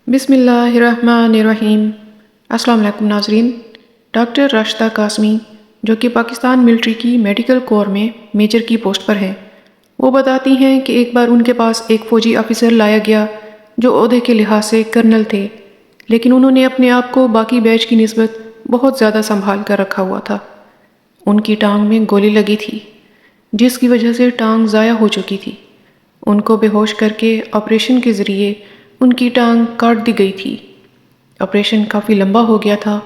بسم اللہ الرحمن الرحیم۔ السلام علیکم ناظرین۔ ڈاکٹر راشدہ قاسمی جو کہ پاکستان ملٹری کی میڈیکل کور میں میجر کی پوسٹ پر ہیں، وہ بتاتی ہیں کہ ایک بار ان کے پاس ایک فوجی آفیسر لایا گیا جو عہدے کے لحاظ سے کرنل تھے، لیکن انہوں نے اپنے آپ کو باقی بیچ کی نسبت بہت زیادہ سنبھال کر رکھا ہوا تھا۔ ان کی ٹانگ میں گولی لگی تھی جس کی وجہ سے ٹانگ ضائع ہو چکی تھی۔ ان کو بے ہوش کر کے آپریشن کے ذریعے ان کی ٹانگ کاٹ دی گئی تھی۔ آپریشن کافی لمبا ہو گیا تھا۔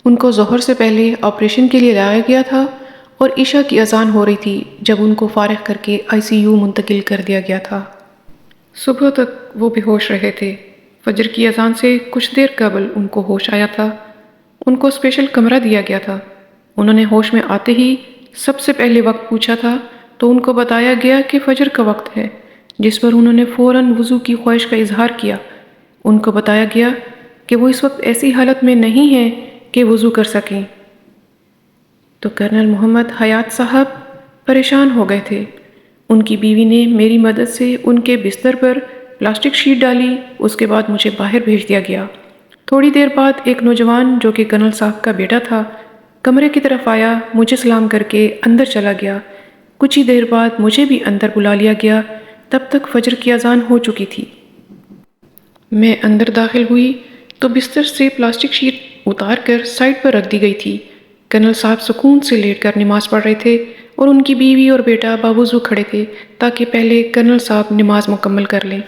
ان کو ظہر سے پہلے آپریشن کے لیے لایا گیا تھا اور عشاء کی اذان ہو رہی تھی جب ان کو فارغ کر کے ICU منتقل کر دیا گیا تھا۔ صبح تک وہ بے ہوش رہے تھے۔ فجر کی اذان سے کچھ دیر قبل ان کو ہوش آیا تھا۔ ان کو اسپیشل کمرہ دیا گیا تھا۔ انہوں نے ہوش میں آتے ہی سب سے پہلے وقت پوچھا تھا تو ان کو بتایا گیا کہ فجر کا وقت ہے، جس پر انہوں نے فوراً وضو کی خواہش کا اظہار کیا۔ ان کو بتایا گیا کہ وہ اس وقت ایسی حالت میں نہیں ہیں کہ وضو کر سکیں، تو کرنل محمد حیات صاحب پریشان ہو گئے تھے۔ ان کی بیوی نے میری مدد سے ان کے بستر پر پلاسٹک شیٹ ڈالی۔ اس کے بعد مجھے باہر بھیج دیا گیا۔ تھوڑی دیر بعد ایک نوجوان جو کہ کرنل صاحب کا بیٹا تھا کمرے کی طرف آیا، مجھے سلام کر کے اندر چلا گیا۔ کچھ ہی دیر بعد مجھے بھی اندر بلا لیا گیا۔ تب تک فجر کی اذان ہو چکی تھی۔ میں اندر داخل ہوئی تو بستر سے پلاسٹک شیٹ اتار کر سائڈ پر رکھ دی گئی تھی۔ کرنل صاحب سکون سے لیٹ کر نماز پڑھ رہے تھے اور ان کی بیوی اور بیٹا باوضو کھڑے تھے تاکہ پہلے کرنل صاحب نماز مکمل کر لیں۔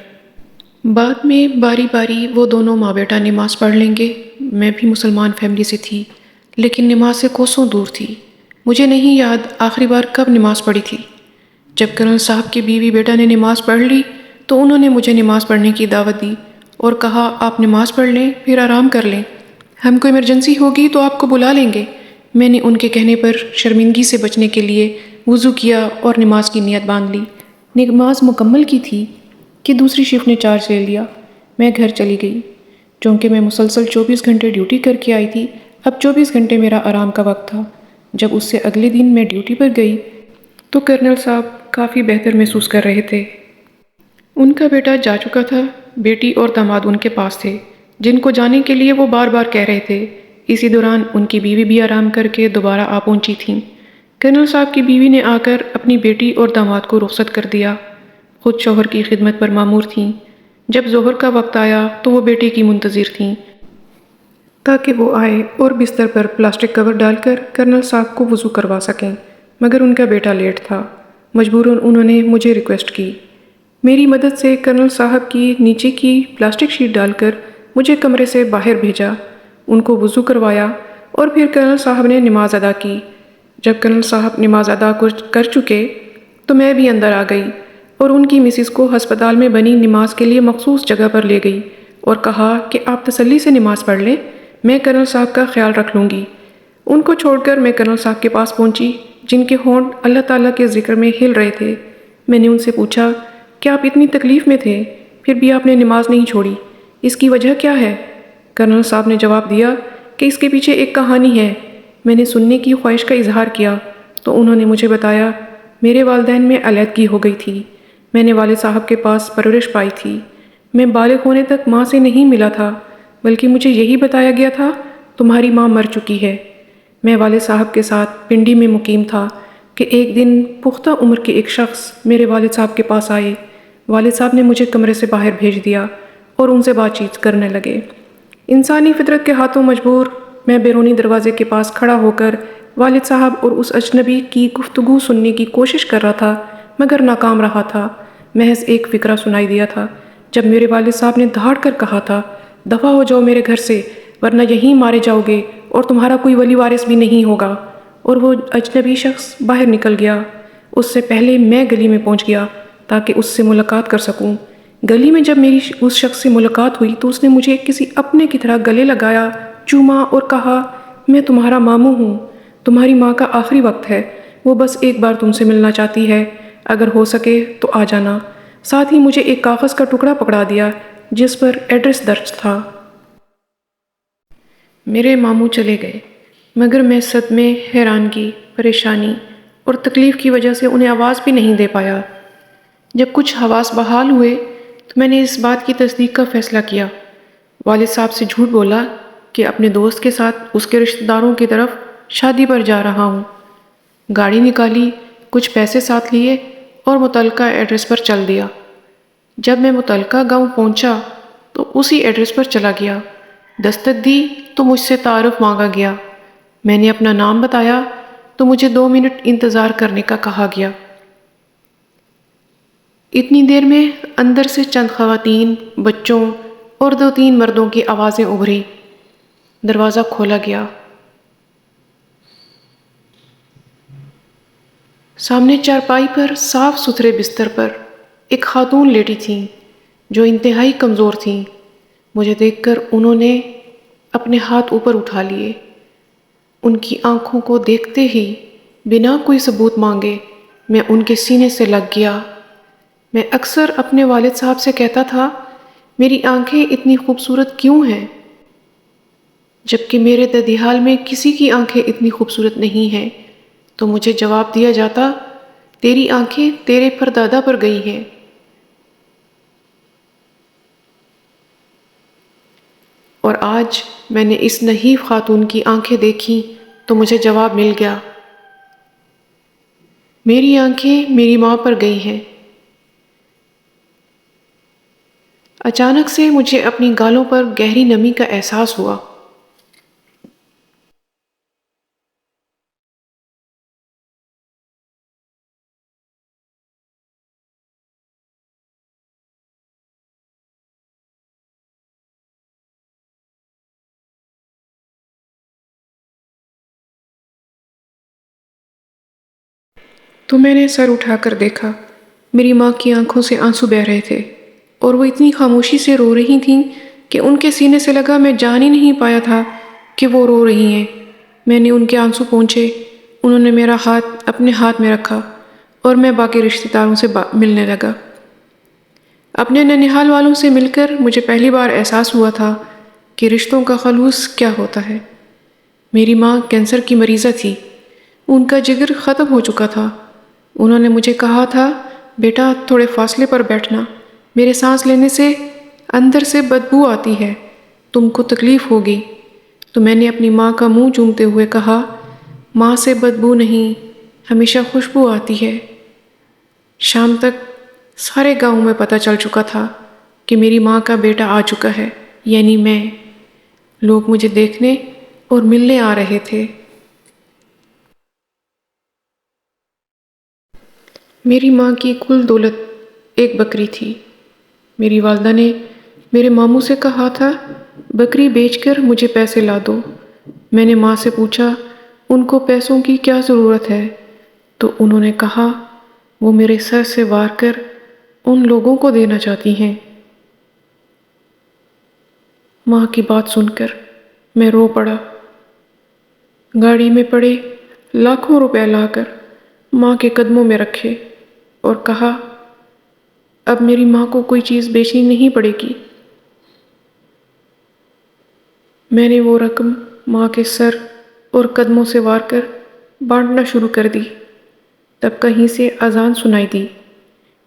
بعد میں باری باری وہ دونوں ماں بیٹا نماز پڑھ لیں گے۔ میں بھی مسلمان فیملی سے تھی لیکن نماز سے کوسوں دور تھی۔ مجھے نہیں یاد آخری بار کب نماز پڑھی تھی۔ جب کرنل صاحب کی بیوی بیٹا نے نماز پڑھ لی تو انہوں نے مجھے نماز پڑھنے کی دعوت دی اور کہا آپ نماز پڑھ لیں پھر آرام کر لیں، ہم کو ایمرجنسی ہوگی تو آپ کو بلا لیں گے۔ میں نے ان کے کہنے پر شرمندگی سے بچنے کے لیے وضو کیا اور نماز کی نیت باندھ لی۔ نماز مکمل کی تھی کہ دوسری شفٹ نے چارج لے لیا۔ میں گھر چلی گئی۔ چونکہ میں مسلسل 24 گھنٹے ڈیوٹی کر کے آئی تھی، اب 24 گھنٹے میرا آرام کا وقت تھا۔ جب اس سے اگلے دن میں ڈیوٹی پر گئی تو کرنل صاحب کافی بہتر محسوس کر رہے تھے۔ ان کا بیٹا جا چکا تھا، بیٹی اور داماد ان کے پاس تھے جن کو جانے کے لیے وہ بار بار کہہ رہے تھے۔ اسی دوران ان کی بیوی بھی آرام کر کے دوبارہ آ پہنچی تھیں۔ کرنل صاحب کی بیوی نے آ کر اپنی بیٹی اور داماد کو رخصت کر دیا، خود شوہر کی خدمت پر مامور تھیں۔ جب ظہر کا وقت آیا تو وہ بیٹے کی منتظر تھیں تاکہ وہ آئے اور بستر پر پلاسٹک کور ڈال کر کرنل صاحب کو وضو کروا سکیں، مگر ان کا بیٹا لیٹ تھا۔ مجبوراً انہوں نے مجھے ریکویسٹ کی۔ میری مدد سے کرنل صاحب کی نیچے کی پلاسٹک شیٹ ڈال کر مجھے کمرے سے باہر بھیجا، ان کو وضو کروایا اور پھر کرنل صاحب نے نماز ادا کی۔ جب کرنل صاحب نماز ادا کر چکے تو میں بھی اندر آ گئی اور ان کی مسز کو ہسپتال میں بنی نماز کے لیے مخصوص جگہ پر لے گئی اور کہا کہ آپ تسلی سے نماز پڑھ لیں، میں کرنل صاحب کا خیال رکھ لوں گی۔ ان کو چھوڑ کر میں کرنل صاحب کے پاس پہنچی جن کے ہونٹ اللہ تعالیٰ کے ذکر میں ہل رہے تھے۔ میں نے ان سے پوچھا کہ آپ اتنی تکلیف میں تھے پھر بھی آپ نے نماز نہیں چھوڑی، اس کی وجہ کیا ہے؟ کرنل صاحب نے جواب دیا کہ اس کے پیچھے ایک کہانی ہے۔ میں نے سننے کی خواہش کا اظہار کیا تو انہوں نے مجھے بتایا میرے والدین میں علیحدگی ہو گئی تھی۔ میں نے والد صاحب کے پاس پرورش پائی تھی۔ میں بالغ ہونے تک ماں سے نہیں ملا تھا، بلکہ مجھے یہی بتایا گیا تھا تمہاری ماں مر چکی ہے۔ میں والد صاحب کے ساتھ پنڈی میں مقیم تھا کہ ایک دن پختہ عمر کے ایک شخص میرے والد صاحب کے پاس آئے۔ والد صاحب نے مجھے کمرے سے باہر بھیج دیا اور ان سے بات چیت کرنے لگے۔ انسانی فطرت کے ہاتھوں مجبور میں بیرونی دروازے کے پاس کھڑا ہو کر والد صاحب اور اس اجنبی کی گفتگو سننے کی کوشش کر رہا تھا مگر ناکام رہا تھا۔ محض ایک فقرہ سنائی دیا تھا جب میرے والد صاحب نے دھاڑ کر کہا تھا دفع ہو جاؤ میرے گھر سے ورنہ یہیں مارے جاؤ گے اور تمہارا کوئی ولی وارث بھی نہیں ہوگا، اور وہ اجنبی شخص باہر نکل گیا۔ اس سے پہلے میں گلی میں پہنچ گیا تاکہ اس سے ملاقات کر سکوں۔ گلی میں جب میری اس شخص سے ملاقات ہوئی تو اس نے مجھے کسی اپنے کی طرح گلے لگایا، چوما اور کہا میں تمہارا ماموں ہوں، تمہاری ماں کا آخری وقت ہے، وہ بس ایک بار تم سے ملنا چاہتی ہے، اگر ہو سکے تو آ جانا۔ ساتھ ہی مجھے ایک کاغذ کا ٹکڑا پکڑا دیا جس پر ایڈریس درج تھا۔ میرے ماموں چلے گئے مگر میں صدمے، حیرانگی، پریشانی اور تکلیف کی وجہ سے انہیں آواز بھی نہیں دے پایا۔ جب کچھ حواس بحال ہوئے تو میں نے اس بات کی تصدیق کا فیصلہ کیا۔ والد صاحب سے جھوٹ بولا کہ اپنے دوست کے ساتھ اس کے رشتہ داروں کی طرف شادی پر جا رہا ہوں۔ گاڑی نکالی، کچھ پیسے ساتھ لیے اور متعلقہ ایڈریس پر چل دیا۔ جب میں متعلقہ گاؤں پہنچا تو اسی ایڈریس پر چلا گیا۔ دستک دی تو مجھ سے تعارف مانگا گیا۔ میں نے اپنا نام بتایا تو مجھے 2 منٹ انتظار کرنے کا کہا گیا۔ اتنی دیر میں اندر سے چند خواتین، بچوں اور 2-3 مردوں کی آوازیں ابھری۔ دروازہ کھولا گیا۔ سامنے چارپائی پر صاف ستھرے بستر پر ایک خاتون لیٹی تھیں جو انتہائی کمزور تھیں۔ مجھے دیکھ کر انہوں نے اپنے ہاتھ اوپر اٹھا لیے۔ ان کی آنکھوں کو دیکھتے ہی بنا کوئی ثبوت مانگے میں ان کے سینے سے لگ گیا۔ میں اکثر اپنے والد صاحب سے کہتا تھا، میری آنکھیں اتنی خوبصورت کیوں ہیں، جبکہ میرے ددیحال میں کسی کی آنکھیں اتنی خوبصورت نہیں ہیں، تو مجھے جواب دیا جاتا، تیری آنکھیں تیرے پردادا پر گئی ہیں۔ اور آج میں نے اس نحیف خاتون کی آنکھیں دیکھیں تو مجھے جواب مل گیا، میری آنکھیں میری ماں پر گئی ہیں۔ اچانک سے مجھے اپنی گالوں پر گہری نمی کا احساس ہوا۔ تو میں نے سر اٹھا کر دیکھا، میری ماں کی آنکھوں سے آنسو بہہ رہے تھے اور وہ اتنی خاموشی سے رو رہی تھیں کہ ان کے سینے سے لگا میں جان ہی نہیں پایا تھا کہ وہ رو رہی ہیں۔ میں نے ان کے آنسو پونچھے، انہوں نے میرا ہاتھ اپنے ہاتھ میں رکھا اور میں باقی رشتہ داروں سے ملنے لگا۔ اپنے ننیحال والوں سے مل کر مجھے پہلی بار احساس ہوا تھا کہ رشتوں کا خلوص کیا ہوتا ہے۔ میری ماں کینسر کی مریضہ تھی، ان کا جگر ختم ہو چکا تھا۔ انہوں نے مجھے کہا تھا، بیٹا تھوڑے فاصلے پر بیٹھنا، میرے سانس لینے سے اندر سے بدبو آتی ہے، تم کو تکلیف ہوگی۔ تو میں نے اپنی ماں کا منہ چومتے ہوئے کہا، ماں سے بدبو نہیں، ہمیشہ خوشبو آتی ہے۔ شام تک سارے گاؤں میں پتہ چل چکا تھا کہ میری ماں کا بیٹا آ چکا ہے، یعنی میں۔ لوگ مجھے دیکھنے اور ملنے آ رہے تھے۔ میری ماں کی کل دولت ایک بکری تھی۔ میری والدہ نے میرے ماموں سے کہا تھا، بکری بیچ کر مجھے پیسے لا دو۔ میں نے ماں سے پوچھا، ان کو پیسوں کی کیا ضرورت ہے؟ تو انہوں نے کہا، وہ میرے سر سے وار کر ان لوگوں کو دینا چاہتی ہیں۔ ماں کی بات سن کر میں رو پڑا۔ گاڑی میں پڑے لاکھوں روپے لا کر ماں کے قدموں میں رکھے اور کہا، اب میری ماں کو کوئی چیز بیچنی نہیں پڑے گی۔ میں نے وہ رقم ماں کے سر اور قدموں سے وار کر بانٹنا شروع کر دی۔ تب کہیں سے اذان سنائی دی۔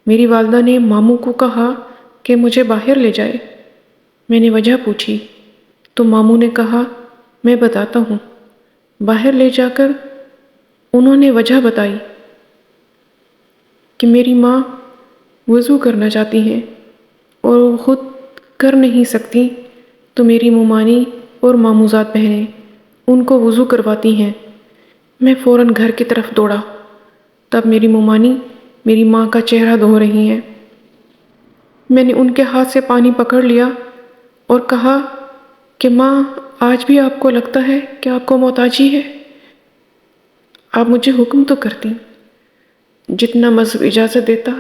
میری والدہ نے ماموں کو کہا کہ مجھے باہر لے جائے۔ میں نے وجہ پوچھی تو ماموں نے کہا، میں بتاتا ہوں۔ باہر لے جا کر انہوں نے وجہ بتائی کہ میری ماں وضو کرنا چاہتی ہیں اور وہ خود کر نہیں سکتی، تو میری ممانی اور ماموزاد بہنیں ان کو وضو کرواتی ہیں۔ میں فوراً گھر کی طرف دوڑا۔ تب میری ممانی میری ماں کا چہرہ دھو رہی ہیں۔ میں نے ان کے ہاتھ سے پانی پکڑ لیا اور کہا کہ ماں، آج بھی آپ کو لگتا ہے کہ آپ کو محتاجی ہے؟ آپ مجھے حکم تو کرتی، جتنا مذہب اجازت دیتا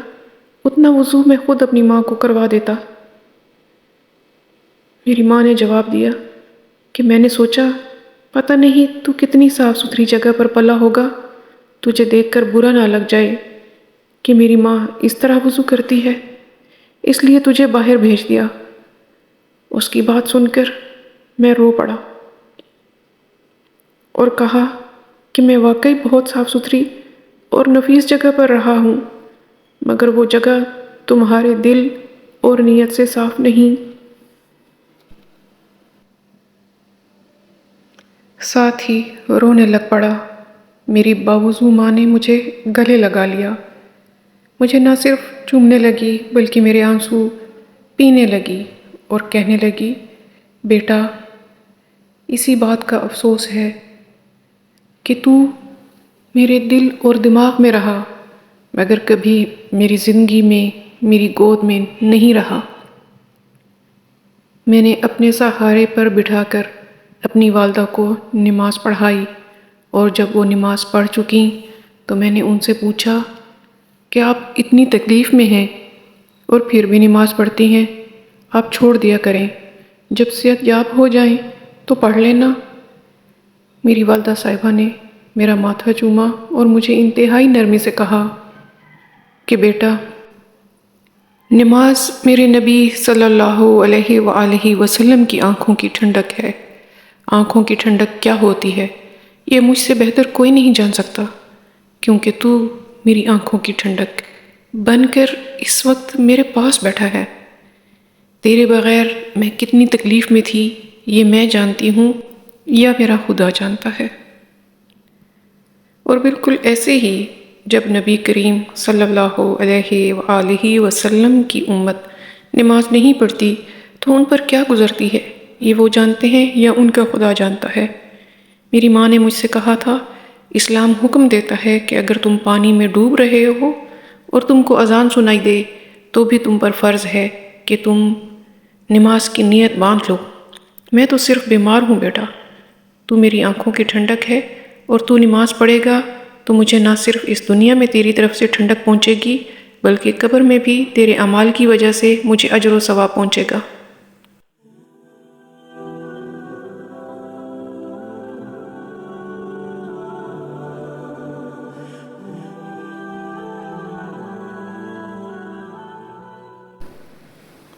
اتنا وضو میں خود اپنی ماں کو کروا دیتا۔ میری ماں نے جواب دیا کہ میں نے سوچا، پتہ نہیں تو کتنی صاف ستھری جگہ پر پلا ہوگا، تجھے دیکھ کر برا نہ لگ جائے کہ میری ماں اس طرح وضو کرتی ہے، اس لیے تجھے باہر بھیج دیا۔ اس کی بات سن کر میں رو پڑا اور کہا کہ میں واقعی بہت صاف ستھری اور نفیس جگہ پر رہا ہوں، مگر وہ جگہ تمہارے دل اور نیت سے صاف نہیں۔ ساتھ ہی رونے لگ پڑا۔ میری باوضو ماں نے مجھے گلے لگا لیا، مجھے نہ صرف چومنے لگی بلکہ میرے آنسو پینے لگی اور کہنے لگی، بیٹا اسی بات کا افسوس ہے کہ تو میرے دل اور دماغ میں رہا مگر کبھی میری زندگی میں میری گود میں نہیں رہا۔ میں نے اپنے سہارے پر بٹھا کر اپنی والدہ کو نماز پڑھائی، اور جب وہ نماز پڑھ چکیں تو میں نے ان سے پوچھا کہ آپ اتنی تکلیف میں ہیں اور پھر بھی نماز پڑھتی ہیں، آپ چھوڑ دیا کریں، جب صحت یاب ہو جائیں تو پڑھ لینا۔ میری والدہ صاحبہ نے میرا ماتھا چوما اور مجھے انتہائی نرمی سے کہا کہ بیٹا، نماز میرے نبی صلی اللہ علیہ وآلہ وسلم کی آنکھوں کی ٹھنڈک ہے۔ آنکھوں کی ٹھنڈک کیا ہوتی ہے یہ مجھ سے بہتر کوئی نہیں جان سکتا، کیونکہ تو میری آنکھوں کی ٹھنڈک بن کر اس وقت میرے پاس بیٹھا ہے۔ تیرے بغیر میں کتنی تکلیف میں تھی یہ میں جانتی ہوں یا میرا خدا جانتا ہے۔ اور بالکل ایسے ہی جب نبی کریم صلی اللہ علیہ وآلہ وسلم کی امت نماز نہیں پڑھتی تو ان پر کیا گزرتی ہے یہ وہ جانتے ہیں یا ان کا خدا جانتا ہے۔ میری ماں نے مجھ سے کہا تھا، اسلام حکم دیتا ہے کہ اگر تم پانی میں ڈوب رہے ہو اور تم کو اذان سنائی دے تو بھی تم پر فرض ہے کہ تم نماز کی نیت باندھ لو۔ میں تو صرف بیمار ہوں بیٹا، تو میری آنکھوں کی ٹھنڈک ہے، اور تو نماز پڑھے گا تو مجھے نہ صرف اس دنیا میں تیری طرف سے ٹھنڈک پہنچے گی بلکہ قبر میں بھی تیرے اعمال کی وجہ سے مجھے اجر و ثواب پہنچے گا۔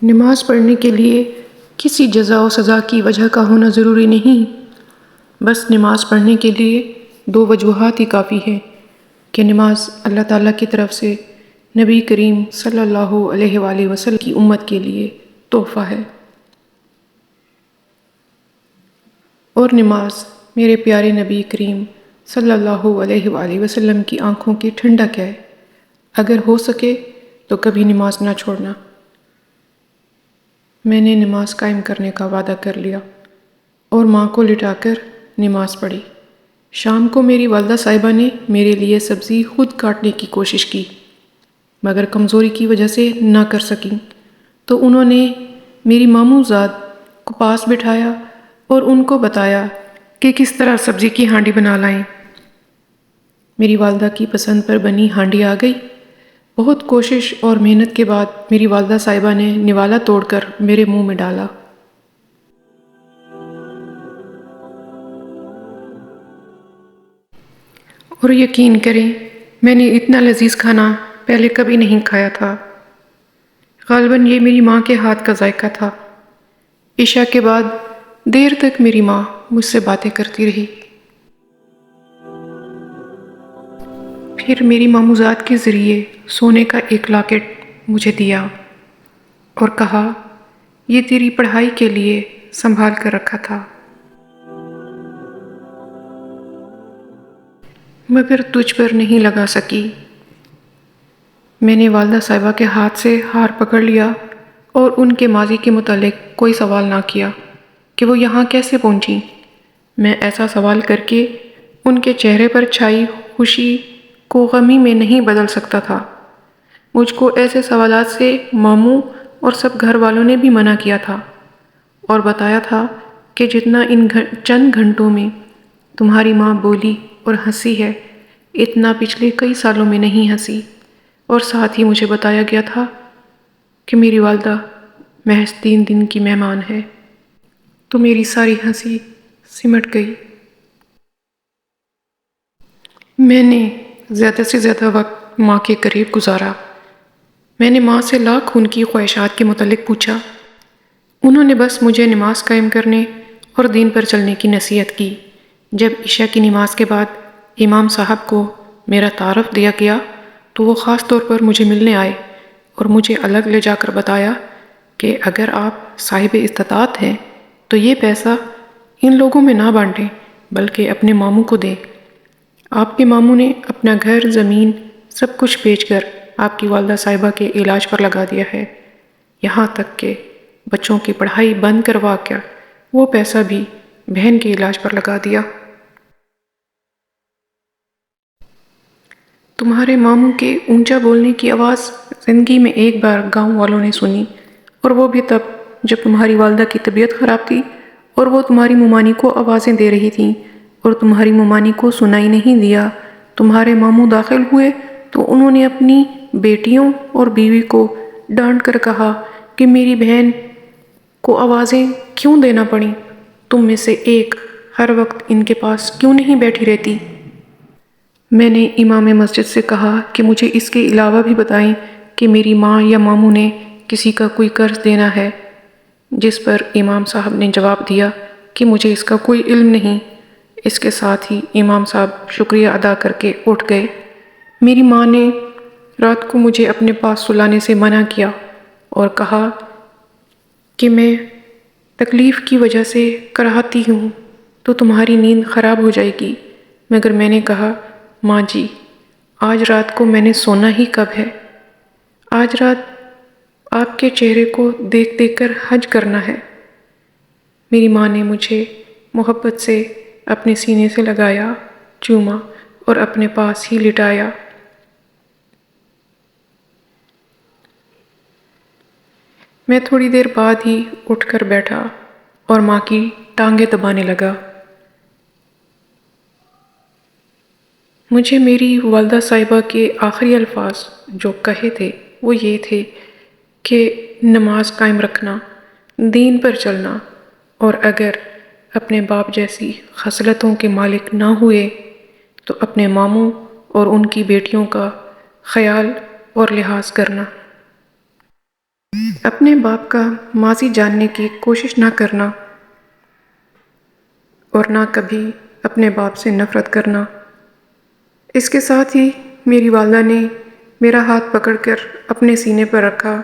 نماز پڑھنے کے لیے کسی جزا و سزا کی وجہ کا ہونا ضروری نہیں، بس نماز پڑھنے کے لیے دو وجوہات ہی کافی ہیں کہ نماز اللہ تعالیٰ کی طرف سے نبی کریم صلی اللہ علیہ وآلہ وسلم کی امت کے لیے تحفہ ہے، اور نماز میرے پیارے نبی کریم صلی اللہ علیہ وآلہ وسلم کی آنکھوں کی ٹھنڈک ہے۔ اگر ہو سکے تو کبھی نماز نہ چھوڑنا۔ میں نے نماز قائم کرنے کا وعدہ کر لیا اور ماں کو لٹا کر نماز پڑھی۔ شام کو میری والدہ صاحبہ نے میرے لیے سبزی خود کاٹنے کی کوشش کی مگر کمزوری کی وجہ سے نہ کر سکیں، تو انہوں نے میری ماموں زاد کو پاس بٹھایا اور ان کو بتایا کہ کس طرح سبزی کی ہانڈی بنا لائیں۔ میری والدہ کی پسند پر بنی ہانڈی آ گئی۔ بہت کوشش اور محنت کے بعد میری والدہ صاحبہ نے نوالا توڑ کر میرے منہ میں ڈالا۔ اور یقین کریں میں نے اتنا لذیذ کھانا پہلے کبھی نہیں کھایا تھا۔ غالباً یہ میری ماں کے ہاتھ کا ذائقہ تھا۔ عشاء کے بعد دیر تک میری ماں مجھ سے باتیں کرتی رہی، پھر میری ماموزاد کے ذریعے سونے کا ایک لاکٹ مجھے دیا اور کہا، یہ تیری پڑھائی کے لیے سنبھال کر رکھا تھا، مگر تجھ پر نہیں لگا سکی۔ میں نے والدہ صاحبہ کے ہاتھ سے ہار پکڑ لیا اور ان کے ماضی کے متعلق کوئی سوال نہ کیا کہ وہ یہاں کیسے پہنچیں۔ میں ایسا سوال کر کے ان کے چہرے پر چھائی خوشی کو غمی میں نہیں بدل سکتا تھا۔ مجھ کو ایسے سوالات سے ماموں اور سب گھر والوں نے بھی منع کیا تھا اور بتایا تھا کہ جتنا ان چند گھنٹوں میں تمہاری ماں بولی اور ہنسی ہے اتنا پچھلے کئی سالوں میں نہیں ہنسی، اور ساتھ ہی مجھے بتایا گیا تھا کہ میری والدہ محض 3 دن کی مہمان ہے۔ تو میری ساری ہنسی سمٹ گئی۔ میں نے زیادہ سے زیادہ وقت ماں کے قریب گزارا۔ میں نے ماں سے لاکھ ان کی خواہشات کے متعلق پوچھا۔ انہوں نے بس مجھے نماز قائم کرنے اور دین پر چلنے کی نصیحت کی۔ جب عشاء کی نماز کے بعد امام صاحب کو میرا تعارف دیا گیا تو وہ خاص طور پر مجھے ملنے آئے اور مجھے الگ لے جا کر بتایا کہ اگر آپ صاحب استطاعت ہیں تو یہ پیسہ ان لوگوں میں نہ بانٹیں بلکہ اپنے ماموں کو دیں۔ آپ کے ماموں نے اپنا گھر، زمین، سب کچھ بیچ کر آپ کی والدہ صاحبہ کے علاج پر لگا دیا ہے، یہاں تک کہ بچوں کی پڑھائی بند کروا کر وہ پیسہ بھی بہن کے علاج پر لگا دیا۔ تمہارے ماموں کے اونچا بولنے کی آواز زندگی میں ایک بار گاؤں والوں نے سنی، اور وہ بھی تب جب تمہاری والدہ کی طبیعت خراب تھی اور وہ تمہاری ممانی کو آوازیں دے رہی تھیں اور تمہاری ممانی کو سنائی نہیں دیا۔ تمہارے ماموں داخل ہوئے تو انہوں نے اپنی بیٹیوں اور بیوی کو ڈانٹ کر کہا کہ میری بہن کو آوازیں کیوں دینا پڑیں؟ تم میں سے ایک ہر وقت ان کے پاس کیوں نہیں بیٹھی رہتی؟ میں نے امام مسجد سے کہا کہ مجھے اس کے علاوہ بھی بتائیں کہ میری ماں یا ماموں نے کسی کا کوئی قرض دینا ہے، جس پر امام صاحب نے جواب دیا کہ مجھے اس کا کوئی علم نہیں۔ اس کے ساتھ ہی امام صاحب شکریہ ادا کر کے اٹھ گئے۔ میری ماں نے رات کو مجھے اپنے پاس سلانے سے منع کیا اور کہا کہ میں تکلیف کی وجہ سے کراہتی ہوں تو تمہاری نیند خراب ہو جائے گی، مگر میں نے کہا ماں جی، آج رات کو میں نے سونا ہی کب ہے؟ آج رات آپ کے چہرے کو دیکھ دیکھ کر حج کرنا ہے۔ میری ماں نے مجھے محبت سے اپنے سینے سے لگایا، چوما اور اپنے پاس ہی لٹایا۔ میں تھوڑی دیر بعد ہی اٹھ کر بیٹھا اور ماں کی ٹانگیں دبانے لگا۔ مجھے میری والدہ صاحبہ کے آخری الفاظ جو کہے تھے وہ یہ تھے کہ نماز قائم رکھنا، دین پر چلنا، اور اگر اپنے باپ جیسی خصلتوں کے مالک نہ ہوئے تو اپنے ماموں اور ان کی بیٹیوں کا خیال اور لحاظ کرنا، اپنے باپ کا ماضی جاننے کی کوشش نہ کرنا اور نہ کبھی اپنے باپ سے نفرت کرنا۔ اس کے ساتھ ہی میری والدہ نے میرا ہاتھ پکڑ کر اپنے سینے پر رکھا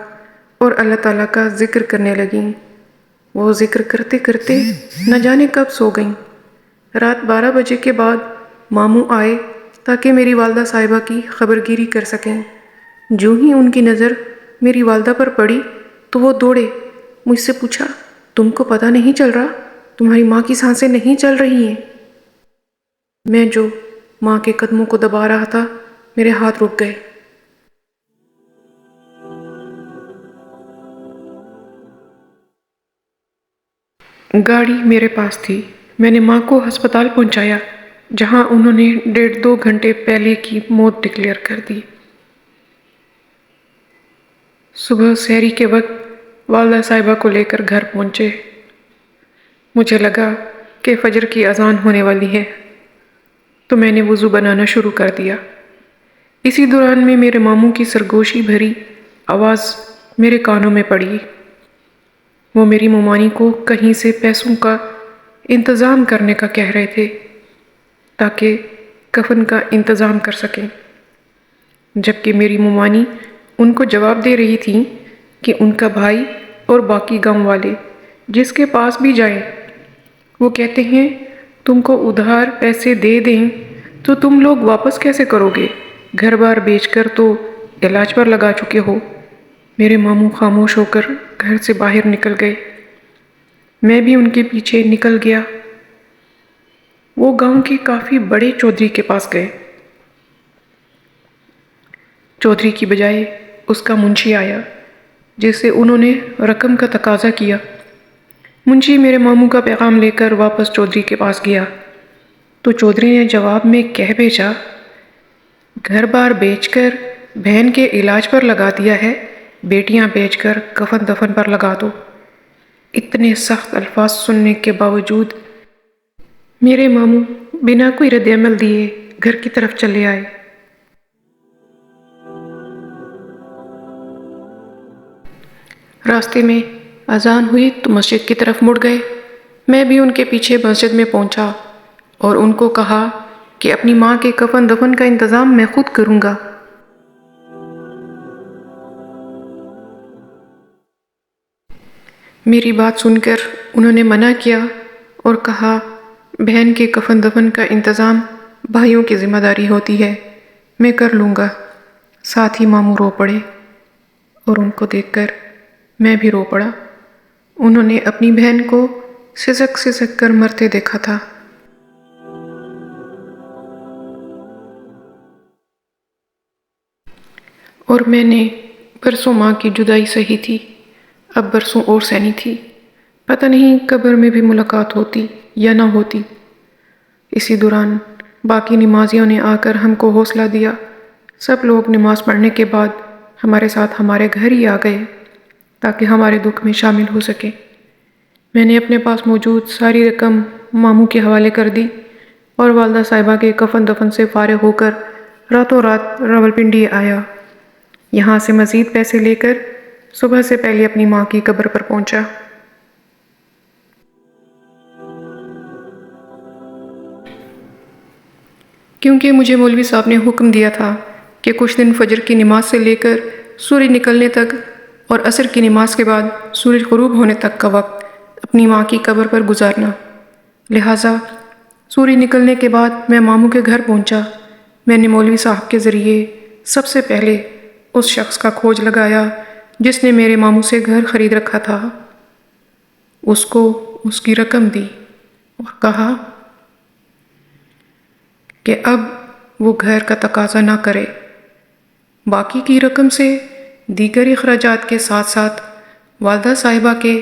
اور اللہ تعالیٰ کا ذکر کرنے لگیں۔ وہ ذکر کرتے کرتے نہ جانے کب سو گئیں۔ رات 12 بجے کے بعد ماموں آئے تاکہ میری والدہ صاحبہ کی خبرگیری کر سکیں۔ جو ہی ان کی نظر میری والدہ پر پڑی تو وہ دوڑے، مجھ سے پوچھا تم کو پتہ نہیں چل رہا؟ تمہاری ماں کی سانسیں نہیں چل رہی ہیں۔ میں جو ماں کے قدموں کو دبا رہا تھا، میرے ہاتھ رک گئے۔ گاڑی میرے پاس تھی۔ میں نے ماں کو ہسپتال پہنچایا جہاں انہوں نے 1.5-2 گھنٹے پہلے کی موت ڈکلیئر کر دی۔ صبح سحری کے وقت والدہ صاحبہ کو لے کر گھر پہنچے۔ مجھے لگا کہ فجر کی اذان ہونے والی ہے تو میں نے وضو بنانا شروع کر دیا۔ اسی دوران میں میرے ماموں کی سرگوشی بھری آواز میرے کانوں میں پڑی۔ وہ میری ممانی کو کہیں سے پیسوں کا انتظام کرنے کا کہہ رہے تھے تاکہ کفن کا انتظام کر سکیں، جبکہ میری ممانی ان کو جواب دے رہی تھی کہ ان کا بھائی اور باقی گاؤں والے جس کے پاس بھی جائیں وہ کہتے ہیں تم کو ادھار پیسے دے دیں تو تم لوگ واپس کیسے کرو گے؟ گھر بار بیچ کر تو علاج پر لگا چکے ہو۔ میرے ماموں خاموش ہو کر گھر سے باہر نکل گئے۔ میں بھی ان کے پیچھے نکل گیا۔ وہ گاؤں کے کافی بڑے چودھری کے پاس گئے۔ چودھری کی بجائے اس کا منشی آیا جس سے انہوں نے رقم کا تقاضا کیا۔ منشی میرے ماموں کا پیغام لے کر واپس چودھری کے پاس گیا تو چودھری نے جواب میں کہہ بھیجا گھر بار بیچ کر بہن کے علاج پر لگا دیا ہے، بیٹیاں بیچ کر کفن دفن پر لگا دو۔ اتنے سخت الفاظ سننے کے باوجود میرے ماموں بنا کوئی رد عمل دیے گھر کی طرف چلے آئے۔ راستے میں اذان ہوئی تو مسجد کی طرف مڑ گئے۔ میں بھی ان کے پیچھے مسجد میں پہنچا اور ان کو کہا کہ اپنی ماں کے کفن دفن کا انتظام میں خود کروں گا۔ میری بات سن کر انہوں نے منع کیا اور کہا بہن کے کفن دفن کا انتظام بھائیوں کی ذمہ داری ہوتی ہے، میں کر لوں گا۔ ساتھ ہی ماموں رو پڑے اور ان کو دیکھ کر میں بھی رو پڑا۔ انہوں نے اپنی بہن کو سسک سسک کر مرتے دیکھا تھا۔ اور میں نے برسوں ماں کی جدائی سہی تھی، اب برسوں اور سہنی تھی۔ پتہ نہیں قبر میں بھی ملاقات ہوتی یا نہ ہوتی۔ اسی دوران باقی نمازیوں نے آ کر ہم کو حوصلہ دیا۔ سب لوگ نماز پڑھنے کے بعد ہمارے ساتھ ہمارے گھر ہی آ گئے تاکہ ہمارے دکھ میں شامل ہو سکے۔ میں نے اپنے پاس موجود ساری رقم ماموں کے حوالے کر دی اور والدہ صاحبہ کے کفن دفن سے فارغ ہو کر راتوں رات راولپنڈی آیا۔ یہاں سے مزید پیسے لے کر صبح سے پہلے اپنی ماں کی قبر پر پہنچا۔ کیونکہ مجھے مولوی صاحب نے حکم دیا تھا کہ کچھ دن فجر کی نماز سے لے کر سورج نکلنے تک اور عصر کی نماز کے بعد سورج غروب ہونے تک کا وقت اپنی ماں کی قبر پر گزارنا، لہٰذا سورج نکلنے کے بعد میں ماموں کے گھر پہنچا۔ میں نے مولوی صاحب کے ذریعے سب سے پہلے اس شخص کا کھوج لگایا جس نے میرے ماموں سے گھر خرید رکھا تھا۔ اس کو اس کی رقم دی اور کہا کہ اب وہ گھر کا تقاضا نہ کرے، باقی کی رقم سے دیگر اخراجات کے ساتھ ساتھ والدہ صاحبہ کے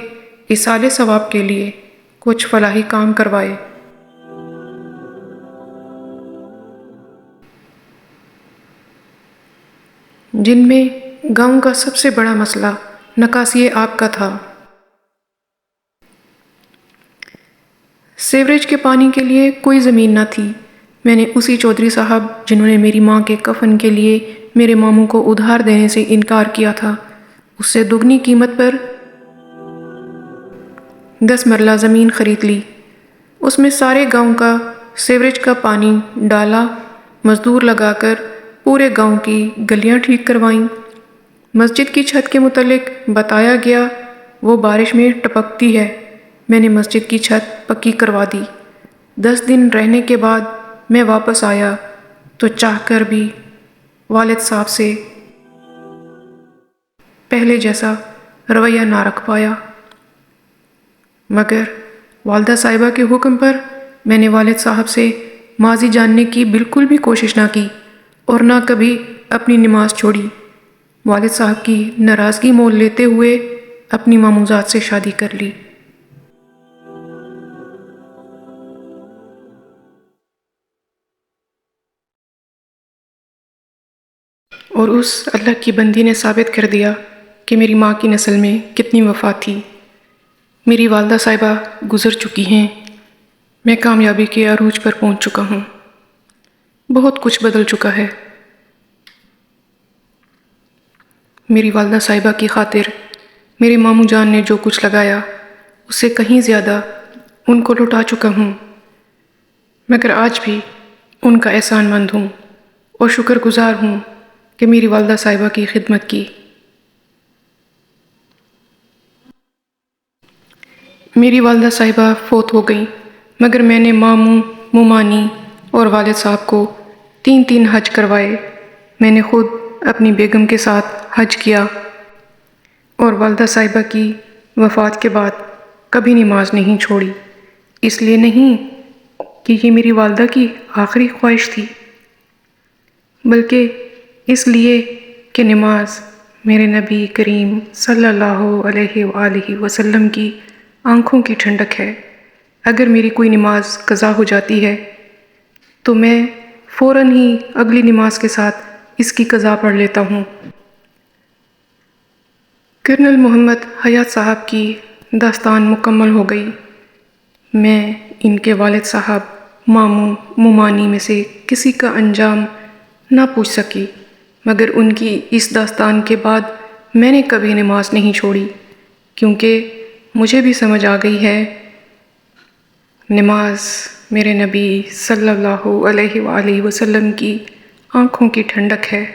ایصال ثواب کے لیے کچھ فلاحی کام کروائے۔ جن میں گاؤں کا سب سے بڑا مسئلہ نکاسی آب کا تھا۔ سیوریج کے پانی کے لیے کوئی زمین نہ تھی۔ میں نے اسی چودھری صاحب جنہوں نے میری ماں کے کفن کے لیے میرے ماموں کو ادھار دینے سے انکار کیا تھا، اس سے دگنی قیمت پر 10 مرلہ زمین خرید لی۔ اس میں سارے گاؤں کا سیوریج کا پانی ڈالا، مزدور لگا کر پورے گاؤں کی گلیاں ٹھیک کروائیں۔ مسجد کی چھت کے متعلق بتایا گیا وہ بارش میں ٹپکتی ہے، میں نے مسجد کی چھت پکی کروا دی۔ 10 دن رہنے کے بعد میں واپس آیا تو چاہ کر بھی والد صاحب سے پہلے جیسا رویہ نہ رکھ پایا، مگر والدہ صاحبہ کے حکم پر میں نے والد صاحب سے ماضی جاننے کی بالکل بھی کوشش نہ کی اور نہ کبھی اپنی نماز چھوڑی۔ والد صاحب کی ناراضگی مول لیتے ہوئے اپنی ماموزاد سے شادی کر لی۔ اور اس اللہ کی بندی نے ثابت کر دیا کہ میری ماں کی نسل میں کتنی وفا تھی۔ میری والدہ صاحبہ گزر چکی ہیں، میں کامیابی کے عروج پر پہنچ چکا ہوں، بہت کچھ بدل چکا ہے۔ میری والدہ صاحبہ کی خاطر میرے ماموں جان نے جو کچھ لگایا اس سے کہیں زیادہ ان کو لوٹا چکا ہوں، مگر آج بھی ان کا احسان مند ہوں اور شکر گزار ہوں کہ میری والدہ صاحبہ کی خدمت کی۔ میری والدہ صاحبہ فوت ہو گئیں، مگر میں نے ماموں، ممانی اور والد صاحب کو 3 حج کروائے۔ میں نے خود اپنی بیگم کے ساتھ حج کیا اور والدہ صاحبہ کی وفات کے بعد کبھی نماز نہیں چھوڑی، اس لیے نہیں کہ یہ میری والدہ کی آخری خواہش تھی، بلکہ اس لیے کہ نماز میرے نبی کریم صلی اللہ علیہ وآلہ وسلم کی آنکھوں کی ٹھنڈک ہے۔ اگر میری کوئی نماز قضا ہو جاتی ہے تو میں فوراً ہی اگلی نماز کے ساتھ اس کی قضا پڑھ لیتا ہوں۔ کرنل محمد حیات صاحب کی داستان مکمل ہو گئی۔ میں ان کے والد صاحب، ماموں، ممانی میں سے کسی کا انجام نہ پوچھ سکی، مگر ان کی اس داستان کے بعد میں نے کبھی نماز نہیں چھوڑی، کیونکہ مجھے بھی سمجھ آ گئی ہے نماز میرے نبی صلی اللہ علیہ وآلہ وسلم کی آنکھوں کی ٹھنڈک ہے۔